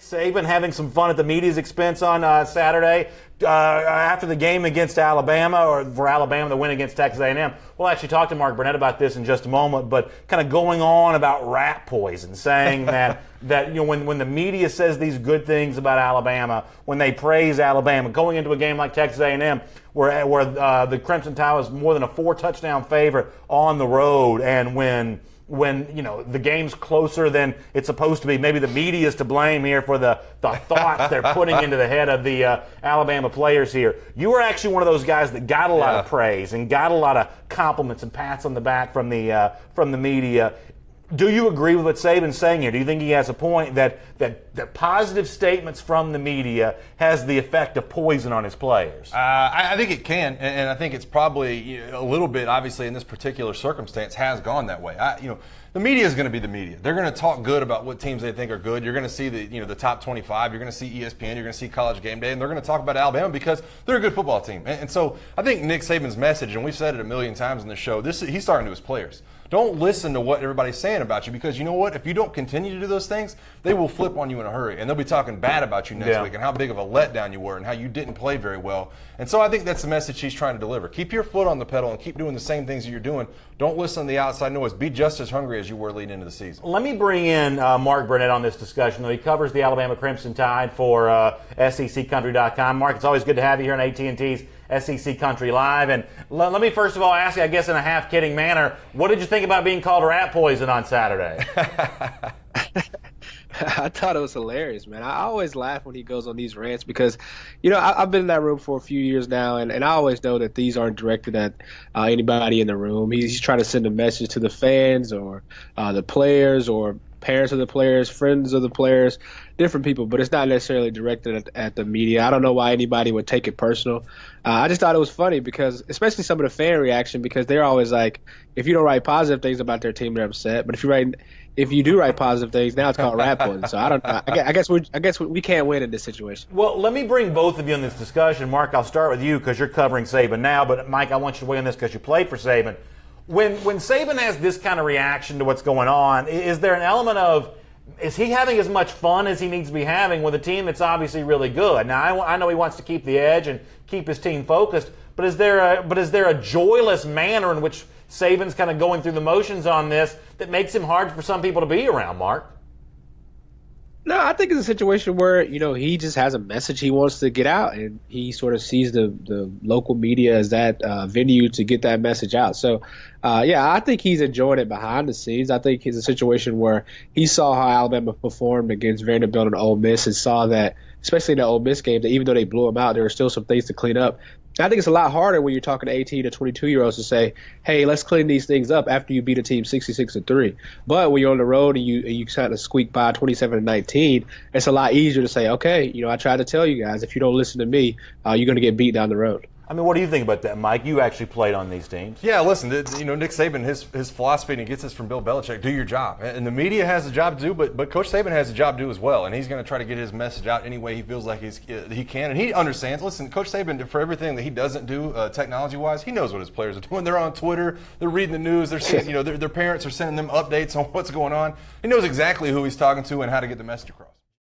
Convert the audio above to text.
Nick Saban having some fun at the media's expense on Saturday after the game against Alabama, or for Alabama, the win against Texas A&M. We'll actually talk to Mark Burnett about this in just a moment, but kind of going on about rat poison, saying that when the media says these good things about Alabama, when they praise Alabama, going into a game like Texas A&M, where the Crimson Tide was more than a 4-touchdown favorite on the road, and when the game's closer than it's supposed to be, maybe the media is to blame here for the thoughts they're putting into the head of the Alabama players here. You were actually one of those guys that got a lot of praise and got a lot of compliments and pats on the back from the media. Do you agree with what Saban's saying here? Do you think he has a point that positive statements from the media has the effect of poison on his players? I think it can, and I think it's probably a little bit, obviously, in this particular circumstance, has gone that way. The media is going to be the media. They're going to talk good about what teams they think are good. You're going to see the top 25. You're going to see ESPN. You're going to see College Game Day, and they're going to talk about Alabama because they're a good football team. And so I think Nick Saban's message, and we've said it a million times in the show, he's talking to his players. Don't listen to what everybody's saying about you, because you know what? If you don't continue to do those things, they will flip on you in a hurry, and they'll be talking bad about you next week and how big of a letdown you were and how you didn't play very well. And so I think that's the message he's trying to deliver. Keep your foot on the pedal and keep doing the same things that you're doing. Don't listen to the outside noise. Be just as hungry as you were leading into the season. Let me bring in Mark Burnett on this discussion, though. He covers the Alabama Crimson Tide for SECCountry.com. Mark, it's always good to have you here on AT&T's SEC Country Live. And let me first of all ask you, I guess in a half-kidding manner, what did you think about being called rat poison on Saturday? I thought it was hilarious, man. I always laugh when he goes on these rants because, I've been in that room for a few years now, and I always know that these aren't directed at anybody in the room. He's trying to send a message to the fans or the players or parents of the players, friends of the players, different people, but it's not necessarily directed at the media. I don't know why anybody would take it personal. I just thought it was funny because, especially some of the fan reaction, because they're always like, if you don't write positive things about their team, they're upset. But if you do write positive things, now it's called rat poison. So I don't know. I guess we can't win in this situation. Well, let me bring both of you in this discussion. Mark, I'll start with you because you're covering Saban now. But Mike, I want you to weigh in this because you played for Saban. When Saban has this kind of reaction to what's going on, is there an element of, is he having as much fun as he needs to be having with a team that's obviously really good? Now, I know he wants to keep the edge and keep his team focused, but is there a joyless manner in which Saban's kind of going through the motions on this that makes him hard for some people to be around, Mark? No, I think it's a situation where, he just has a message he wants to get out, and he sort of sees the local media as that venue to get that message out. So, I think he's enjoying it behind the scenes. I think it's a situation where he saw how Alabama performed against Vanderbilt and Ole Miss and saw that, especially in the Ole Miss game, that even though they blew them out, there were still some things to clean up. I think it's a lot harder when you're talking to 18 to 22-year-olds to say, hey, let's clean these things up after you beat a team 66-3. But when you're on the road and you kind of squeak by 27-19, it's a lot easier to say, okay, I tried to tell you guys, if you don't listen to me, you're going to get beat down the road. I mean, what do you think about that, Mike? You actually played on these teams. Yeah, listen, Nick Saban, his philosophy, and he gets this from Bill Belichick, do your job. And the media has a job to do, but Coach Saban has a job to do as well. And he's going to try to get his message out any way he feels like he can. And he understands. Listen, Coach Saban, for everything that he doesn't do technology-wise, he knows what his players are doing. They're on Twitter. They're reading the news. They're seeing, their parents are sending them updates on what's going on. He knows exactly who he's talking to and how to get the message across.